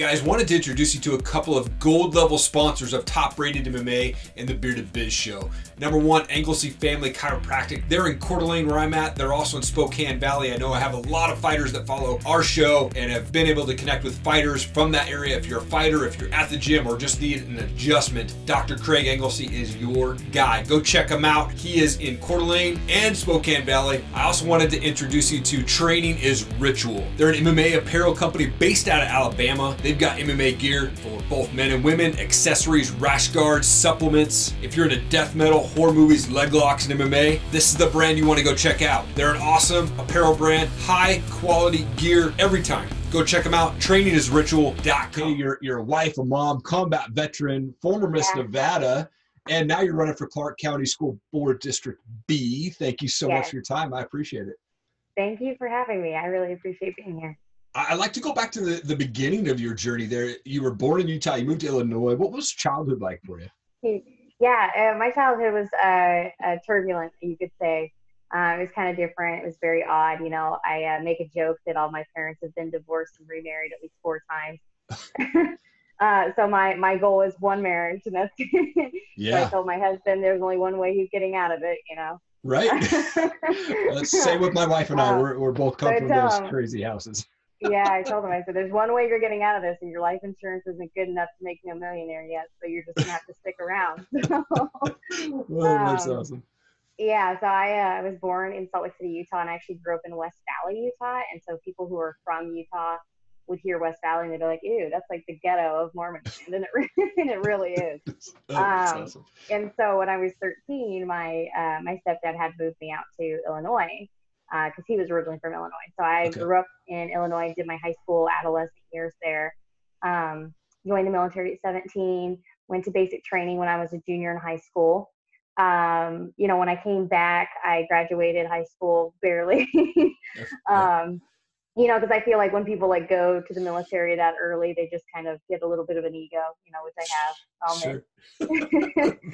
guys, wanted to introduce you to a couple of gold level sponsors of Top Rated MMA and the Bearded Biz Show. Number one, Anglesey Family Chiropractic. They're in Coeur d'Alene where I'm at. They're also in Spokane Valley. I know I have a lot of fighters that follow our show and have been able to connect with fighters from that area. If you're a fighter, if you're at the gym or just need an adjustment, Dr. Craig Anglesey is your guy. Go check him out. He is in Coeur d'Alene and Spokane Valley. I also wanted to introduce you to Training is Ritual. They're an MMA apparel company based out of Alabama. They've got MMA gear for both men and women, accessories, rash guards, supplements. If you're into death metal, horror movies, leg locks, and MMA, this is the brand you want to go check out. They're an awesome apparel brand, high quality gear every time. Go check them out, trainingisritual.com. You're a wife, a mom, combat veteran, former Miss Nevada, and now you're running for Clark County School Board District B. Thank you so much for your time. I appreciate it. Thank you for having me. I really appreciate being here. I'd like to go back to the beginning of your journey there. You were born in Utah. You moved to Illinois. What was childhood like for you? Yeah, my childhood was turbulent, you could say. It was kind of different. It was very odd. You know, I make a joke that all my parents have been divorced and remarried at least 4 times. So my goal is one marriage, and that's So I told my husband there's only one way he's getting out of it, you know. Right. Let's say with my wife and I, we're both come from those crazy houses. Yeah, I told him, I said, there's one way you're getting out of this, and your life insurance isn't good enough to make you a millionaire yet, so you're just going to have to stick around. That's awesome. Yeah, so I was born in Salt Lake City, Utah, and I actually grew up in West Valley, Utah, and so people who are from Utah would hear West Valley, and they'd be like, ew, that's like the ghetto of Mormonism, and it really is. That's awesome. And so when I was 13, my stepdad had moved me out to Illinois, because he was originally from Illinois. So I grew up in Illinois, did my high school, adolescent years there, joined the military at 17, went to basic training when I was a junior in high school. You know, when I came back, I graduated high school barely, you know, because I feel like when people like go to the military that early, they just kind of get a little bit of an ego, you know, which I have.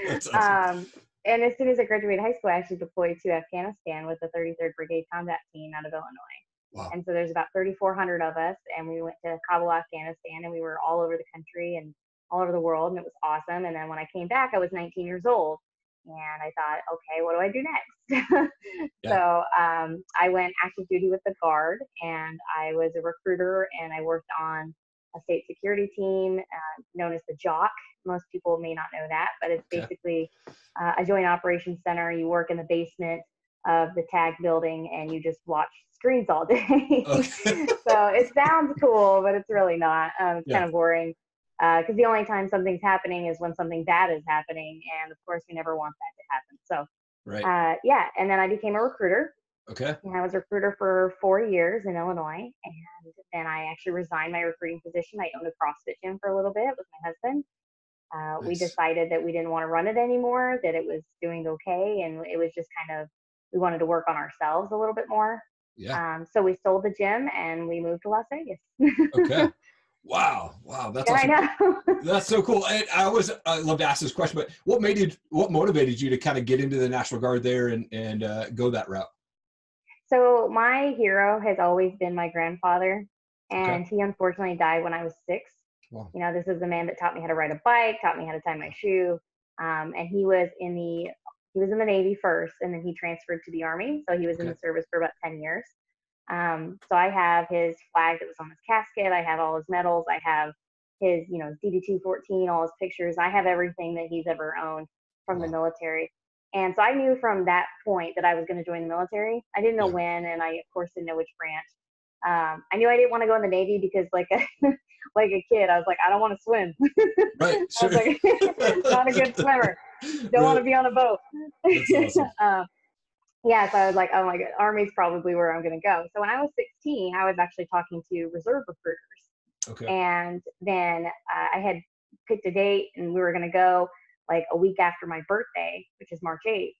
That's awesome. And as soon as I graduated high school, I actually deployed to Afghanistan with the 33rd Brigade Combat Team out of Illinois. Wow. And so there's about 3,400 of us, and we went to Kabul, Afghanistan, and we were all over the country and all over the world, and it was awesome. And then when I came back, I was 19 years old, and I thought, okay, what do I do next? So I went active duty with the Guard, and I was a recruiter, and I worked on a state security team known as the JOC. Most people may not know that, but it's basically a joint operations center. You work in the basement of the TAG building, and you just watch screens all day. So it sounds cool, but it's really not. It's kind of boring, because the only time something's happening is when something bad is happening, and of course we never want that to happen. So and then I became a recruiter. And I was a recruiter for 4 years in Illinois, and then I actually resigned my recruiting position. I owned a CrossFit gym for a little bit with my husband. We decided that we didn't want to run it anymore, that it was doing okay, and it was just kind of, we wanted to work on ourselves a little bit more. So we sold the gym and we moved to Las Vegas. Wow, that's awesome. I know. That's so cool. And I love to ask this question, but what motivated you to kind of get into the National Guard there and go that route? So my hero has always been my grandfather, and he unfortunately died when I was 6. Wow. You know, this is the man that taught me how to ride a bike, taught me how to tie my shoe, and he was in the Navy first, and then he transferred to the Army. So he was in the service for about 10 years. So I have his flag that was on his casket. I have all his medals. I have his, you know, DD-214, all his pictures. I have everything that he's ever owned from the military. And so I knew from that point that I was going to join the military. I didn't know when, and I, of course, didn't know which branch. I knew I didn't want to go in the Navy because, like a kid, I was like, I don't want to swim. Right. Sure. I was like, not a good swimmer. Don't want to be on a boat. That's awesome. So I was like, oh my God, Army's probably where I'm going to go. So when I was 16, I was actually talking to reserve recruiters. And then I had picked a date, and we were going to go like a week after my birthday, which is March 8th.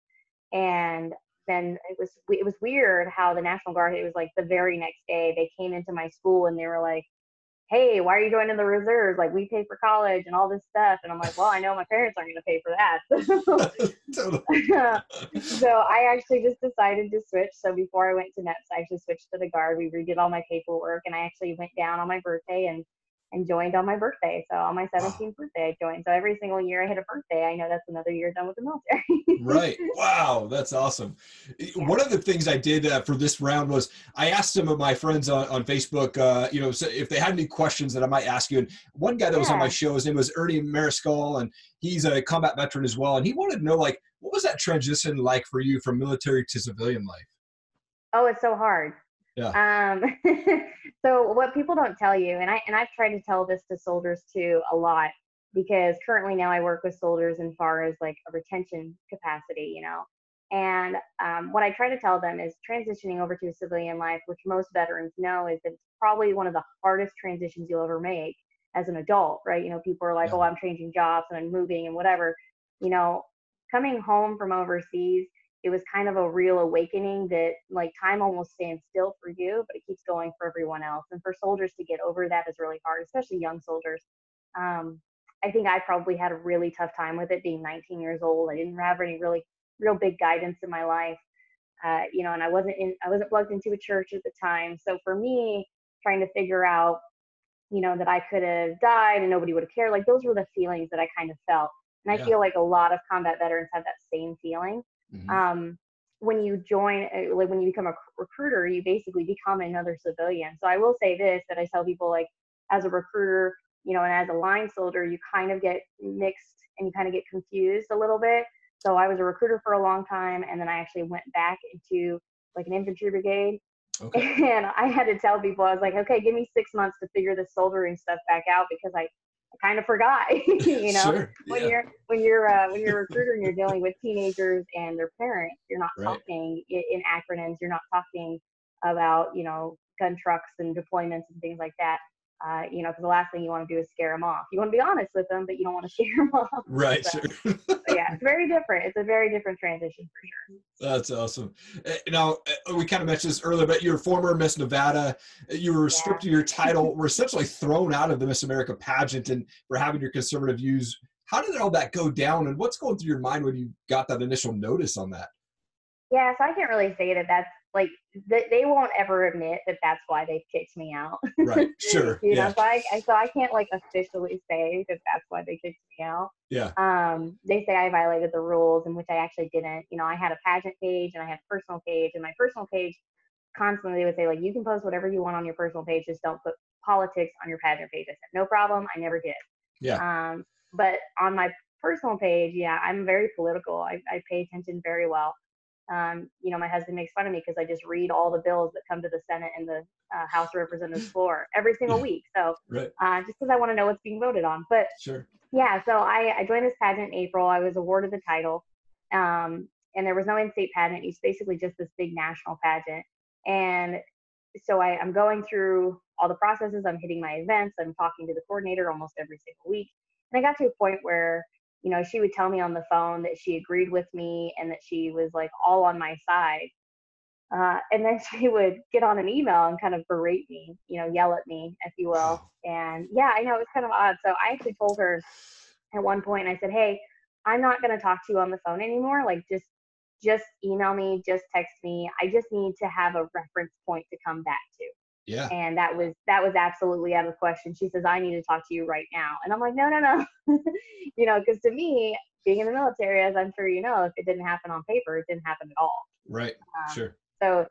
And then it was weird how the National Guard, it was like the very next day they came into my school and they were like, hey, why are you joining the reserves? Like, we pay for college and all this stuff. And I'm like, well, I know my parents aren't going to pay for that. So I actually just decided to switch. So before I went to NEPS, I actually switched to the Guard. We redid all my paperwork, and I actually went down on my birthday and and joined on my birthday. So on my 17th birthday, I joined. So every single year I hit a birthday, I know that's another year done with the military. Right. Wow. That's awesome. Yeah. One of the things I did for this round was I asked some of my friends on Facebook, so if they had any questions that I might ask you. And one guy that was on my show, his name was Ernie Mariscal, and he's a combat veteran as well. And he wanted to know, like, what was that transition like for you from military to civilian life? Oh, it's so hard. Yeah. So what people don't tell you, and I've tried to tell this to soldiers too a lot, because currently now I work with soldiers as far as like a retention capacity, and what I try to tell them is transitioning over to a civilian life, which most veterans know is that it's probably one of the hardest transitions you'll ever make as an adult, right? People are like, oh, I'm changing jobs and I'm moving and whatever, coming home from overseas, it was kind of a real awakening that like time almost stands still for you, but it keeps going for everyone else. And for soldiers to get over that is really hard, especially young soldiers. I think I probably had a really tough time with it being 19 years old. I didn't have any real big guidance in my life, and I wasn't plugged into a church at the time. So for me, trying to figure out, that I could have died and nobody would have cared, like those were the feelings that I kind of felt. And I feel like a lot of combat veterans have that same feeling. Mm-hmm. When you join, like when you become a recruiter, you basically become another civilian. So I will say this, that I tell people, like, as a recruiter, and as a line soldier, you kind of get mixed and you kind of get confused a little bit. So I was a recruiter for a long time, and then I actually went back into like an infantry brigade. Okay. And I had to tell people, I was like, okay, give me 6 months to figure this soldering stuff back out, because I kind of forgot, Sure. When you're a recruiter and you're dealing with teenagers and their parents, you're not talking in acronyms. You're not talking about, gun trucks and deployments and things like that. Because the last thing you want to do is scare them off. You want to be honest with them, but you don't want to scare them off. Right. So, sure. yeah, it's very different. It's a very different transition for sure. That's awesome. Now, we kind of mentioned this earlier, but you're former Miss Nevada. You were stripped of your title, were essentially thrown out of the Miss America pageant and for having your conservative views. How did all that go down, and what's going through your mind when you got that initial notice on that? Yeah, so I can't really say that that's like, they won't ever admit that that's why they kicked me out. Right, sure. So I can't like officially say that that's why they kicked me out. Yeah. They say I violated the rules, in which I actually didn't. I had a pageant page and I had a personal page, and my personal page constantly they would say, like, you can post whatever you want on your personal page, just don't put politics on your pageant page. I said, no problem. I never did. Yeah. But on my personal page, yeah, I'm very political. I pay attention very well. My husband makes fun of me because I just read all the bills that come to the Senate and the House of Representatives floor every single week. So just because I want to know what's being voted on. But sure. Yeah, so I joined this pageant in April. I was awarded the title, and there was no in-state pageant. It's basically just this big national pageant. And so I'm going through all the processes. I'm hitting my events. I'm talking to the coordinator almost every single week. And I got to a point where she would tell me on the phone that she agreed with me and that she was like all on my side. And then she would get on an email and kind of berate me, yell at me, if you will. And yeah, I know, it was kind of odd. So I actually told her at one point, I said, hey, I'm not going to talk to you on the phone anymore. Like, just email me, just text me. I just need to have a reference point to come back to. Yeah. And that was absolutely out of the question. She says, I need to talk to you right now. And I'm like, no. Because to me, being in the military, as I'm sure you know, if it didn't happen on paper, it didn't happen at all. Right. Sure. So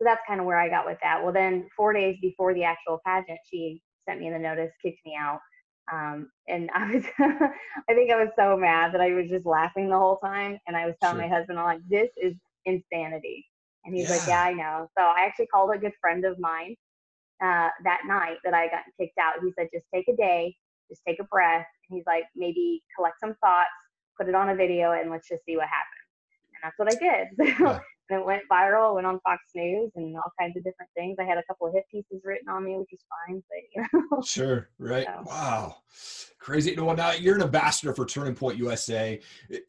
that's kind of where I got with that. Well, then 4 days before the actual pageant, she sent me the notice, kicked me out. And I was, I think I was so mad that I was just laughing the whole time. And I was telling my husband, I'm like, this is insanity. And he's like, yeah, I know. So I actually called a good friend of mine that night that I got kicked out. He said, just take a day, just take a breath. And he's like, maybe collect some thoughts, put it on a video, and let's just see what happens. And that's what I did. So and it went viral, went on Fox News and all kinds of different things. I had a couple of hit pieces written on me, which is fine, but Sure. Right. So. Wow. Crazy. Well, now you're an ambassador for Turning Point USA.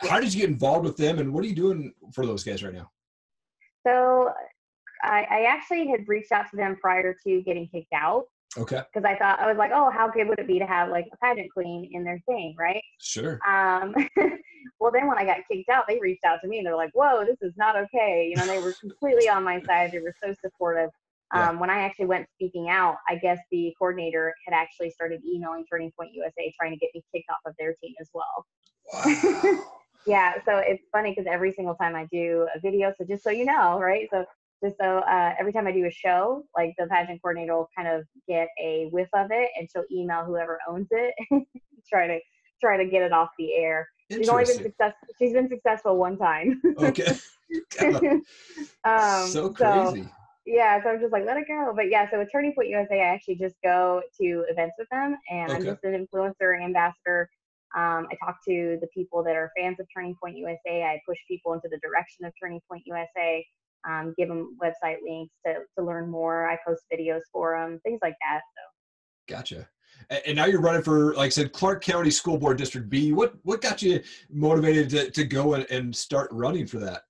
How did you get involved with them, and what are you doing for those guys right now? So I actually had reached out to them prior to getting kicked out. Okay. Because I was like, oh, how good would it be to have like a pageant queen in their thing, right? Sure. Well, then when I got kicked out, they reached out to me and they're like, whoa, this is not okay. They were completely on my side. They were so supportive. When I actually went speaking out, I guess the coordinator had actually started emailing Turning Point USA trying to get me kicked off of their team as well. Wow. Yeah, so it's funny because every single time I do a video, so just so you know, right? So every time I do a show, like the pageant coordinator will kind of get a whiff of it, and she'll email whoever owns it, try to get it off the air. She's only been successful. She's been successful one time. Okay. So crazy. So, yeah, so I'm just like, let it go. But yeah, so with Turning Point USA, I actually just go to events with them, and I'm just an influencer, ambassador. I talk to the people that are fans of Turning Point USA. I push people into the direction of Turning Point USA. Give them website links to learn more. I post videos for them, things like that. So. Gotcha. And now you're running for, like I said, Clark County School Board District B. What got you motivated to go and start running for that?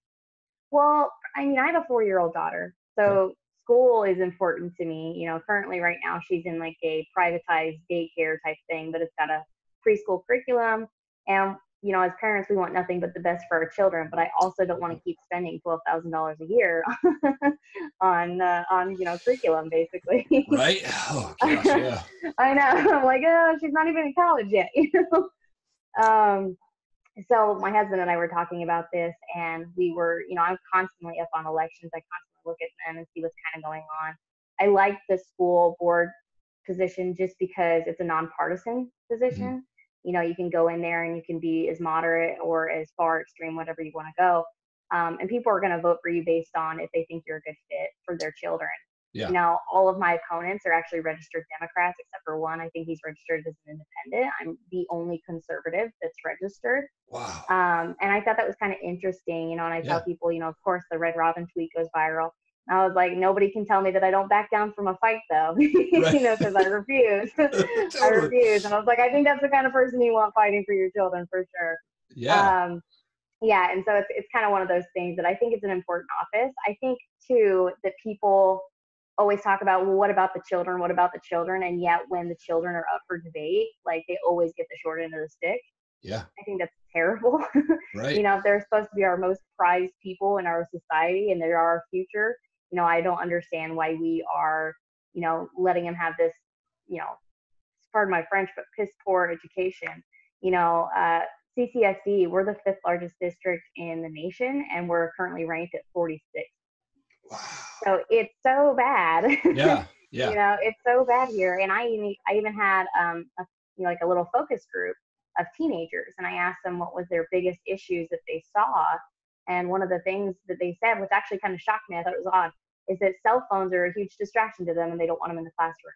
Well, I mean, I have a 4-year-old daughter, so school is important to me. You know, currently right now she's in like a privatized daycare type thing, but it's got a preschool curriculum. And, you know, as parents, we want nothing but the best for our children, but I also don't want to keep spending $12,000 a year on curriculum, basically. Right? Oh, gosh, yeah. I know. I'm like, oh, she's not even in college yet, you know? So my husband and I were talking about this, and we were, you know, I'm constantly up on elections. I constantly look at them and see what's kind of going on. I like the school board position just because it's a nonpartisan position. Mm-hmm. You know, you can go in there and you can be as moderate or as far extreme, whatever you want to go. And people are going to vote for you based on if they think you're a good fit for their children. Yeah. You know, all of my opponents are actually registered Democrats, except for one. I think he's registered as an independent. I'm the only conservative that's registered. Wow. And I thought that was kind of interesting, you know, and I tell people, you know, of course the Red Robin tweet goes viral. And I was like, nobody can tell me that I don't back down from a fight though, you know, because I refuse. Totally. I refuse. And I was like, I think that's the kind of person you want fighting for your children for sure. Yeah. Yeah. And so it's kind of one of those things that I think it's an important office. I think too, that people always talk about, well, what about the children? What about the children? And yet when the children are up for debate, like they always get the short end of the stick. Yeah. I think that's terrible. Right. You know, if they're supposed to be our most prized people in our society and they're our future, you know, I don't understand why we are, you know, letting them have this, you know, pardon my French, but piss poor education. You know, CCSD, we're the 5th largest district in the nation, and we're currently ranked at 46. Wow. So it's so bad. Yeah. Yeah. You know, it's so bad here. And I even had like a little focus group of teenagers, and I asked them what was their biggest issues that they saw. And one of the things that they said, which actually kind of shocked me, I thought it was odd, is that cell phones are a huge distraction to them and they don't want them in the classroom.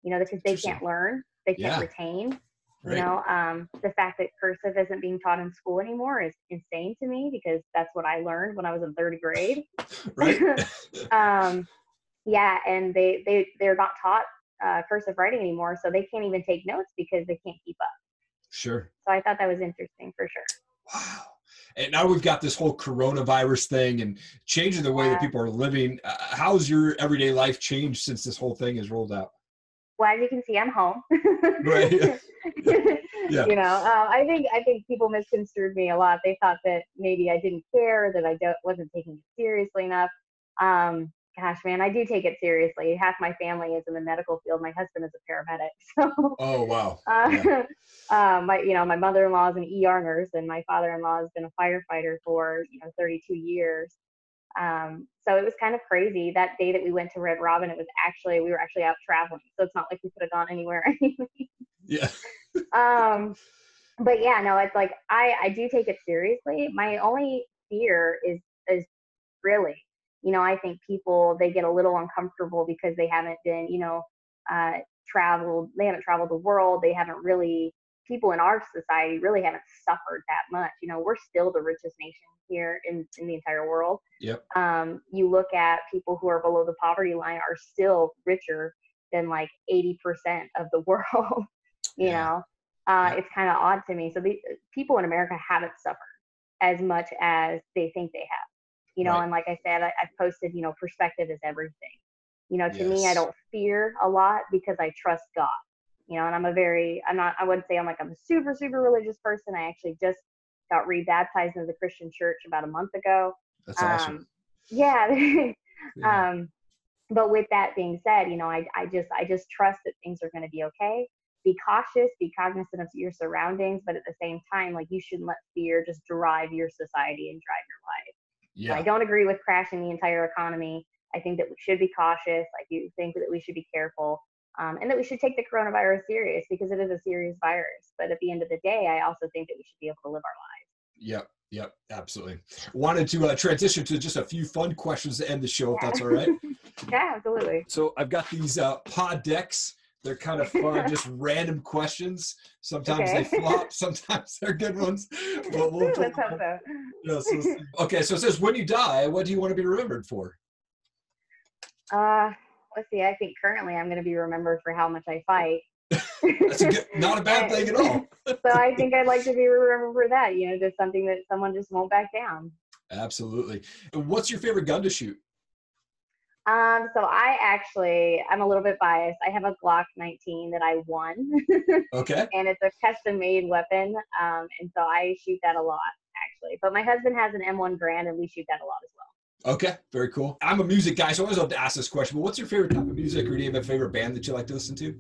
You know, because they can't learn, they can't retain. Right. You know, the fact that cursive isn't being taught in school anymore is insane to me, because that's what I learned when I was in 3rd grade. Right. Yeah, and they're not taught cursive writing anymore, so they can't even take notes because they can't keep up. Sure. So I thought that was interesting for sure. Wow. And now we've got this whole coronavirus thing and changing the way that people are living. How's your everyday life changed since this whole thing is rolled out? Well, as you can see, I'm home. Right. Yeah. You know, I think people misconstrued me a lot. They thought that maybe I didn't care, that I wasn't taking it seriously enough. Gosh, man, I do take it seriously. Half my family is in the medical field. My husband is a paramedic. So, oh, wow. My mother-in-law is an ER nurse, and my father-in-law has been a firefighter for, 32 years. So it was kind of crazy. That day that we went to Red Robin, we were actually out traveling. So it's not like we could have gone anywhere anyway. Yeah. But yeah, no, it's like, I do take it seriously. My only fear is really, I think people, they get a little uncomfortable because they haven't been, traveled. They haven't traveled the world. People in our society really haven't suffered that much. We're still the richest nation here in the entire world. Yep. You look at people who are below the poverty line are still richer than like 80% of the world. It's kind of odd to me. So the people in America haven't suffered as much as they think they have. Right. And like I said, I've posted, perspective is everything. To me, I don't fear a lot because I trust God. And I wouldn't say I'm a super, super religious person. I actually just got rebaptized into the Christian church about a month ago. That's awesome. Yeah. But with that being said, I just trust that things are going to be okay. Be cautious, be cognizant of your surroundings, but at the same time, like, you shouldn't let fear just drive your society and drive your life. Yeah. So I don't agree with crashing the entire economy. I think that we should be cautious. I do think that we should be careful, and that we should take the coronavirus serious, because it is a serious virus. But at the end of the day, I also think that we should be able to live our lives. Yep, absolutely. Wanted to transition to just a few fun questions to end the show, if that's all right. Yeah, absolutely. So I've got these pod decks. They're kind of fun, just random questions. Sometimes they flop, sometimes they're good ones. But Let's hope so. Yeah, okay, so it says, when you die, what do you want to be remembered for? Let's see. I think currently I'm going to be remembered for how much I fight. That's not a bad thing at all. So I think I'd like to be remembered for that. Just something that someone just won't back down. Absolutely. What's your favorite gun to shoot? So I'm a little bit biased. I have a Glock 19 that I won. Okay. And it's a custom made weapon. And so I shoot that a lot, actually. But my husband has an M1 Grand, and we shoot that a lot as well. Okay, very cool. I'm a music guy, so I always love to ask this question, but what's your favorite type of music, or do you have a favorite band that you like to listen to?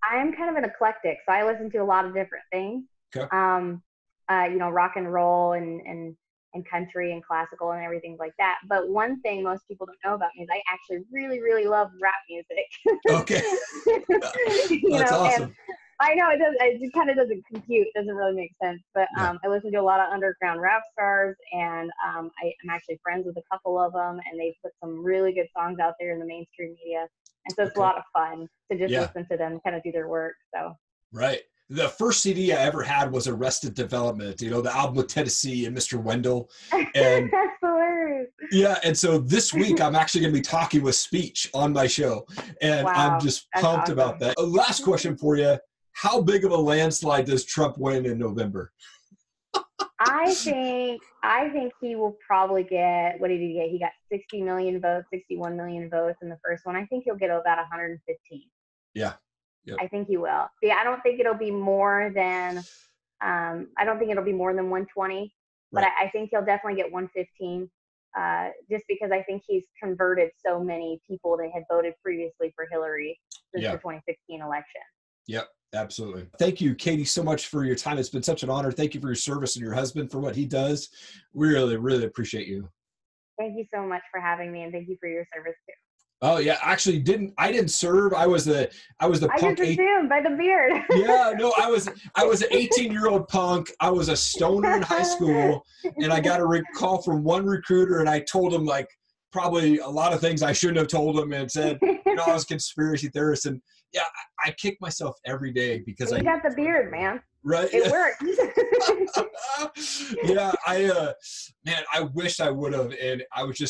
I'm kind of an eclectic, so I listen to a lot of different things. Okay. Rock and roll and country and classical and everything like that. But one thing most people don't know about me is I actually really, really love rap music. Okay. That's awesome. And I know it kind of doesn't compute. It doesn't really make sense. But Yeah. I listen to a lot of underground rap stars, and I'm actually friends with a couple of them, and they put some really good songs out there in the mainstream media. And so it's a lot of fun to just listen to them kind of do their work. So. Right. The first CD I ever had was Arrested Development, the album with Tennessee and Mr. Wendell. And that's hilarious. Yeah, and so this week I'm actually going to be talking with Speech on my show, and I'm just pumped about that. Last question for you. How big of a landslide does Trump win in November? I think he will probably get, what did he get? He got 60 million votes, 61 million votes in the first one. I think he'll get about 115. Yeah. Yep. I think he will. See, I don't think it'll be more than 120, but I think he'll definitely get 115, just because I think he's converted so many people that had voted previously for Hillary since the 2016 election. Yep. Absolutely. Thank you, Katie, so much for your time. It's been such an honor. Thank you for your service and your husband for what he does. We really, really appreciate you. Thank you so much for having me, and thank you for your service too. Oh yeah, actually I didn't serve. I was the punk. I just assumed by the beard. Yeah, no, I was an 18-year-old punk. I was a stoner in high school, and I got a call from one recruiter, and I told him like probably a lot of things I shouldn't have told him, and said, I was a conspiracy theorist. And yeah, I kick myself every day because you got the beard, man. Right. It worked. Yeah, I wish I would have. And I was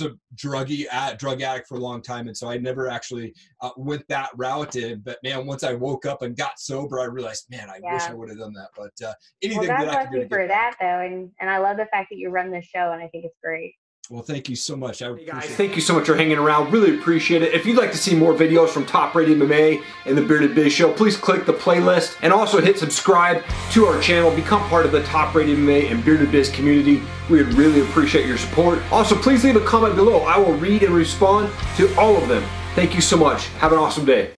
a drug addict for a long time. And so I never actually went that route. But man, once I woke up and got sober, I realized, man, I wish I would have done that. But anything God that I could do bless you for that though. And I love the fact that you run this show, and I think it's great. Well, thank you so much. Hey guys, thank you so much for hanging around. Really appreciate it. If you'd like to see more videos from Top Rated MMA and the Bearded Biz Show, please click the playlist and also hit subscribe to our channel. Become part of the Top Rated MMA and Bearded Biz community. We would really appreciate your support. Also, please leave a comment below. I will read and respond to all of them. Thank you so much. Have an awesome day.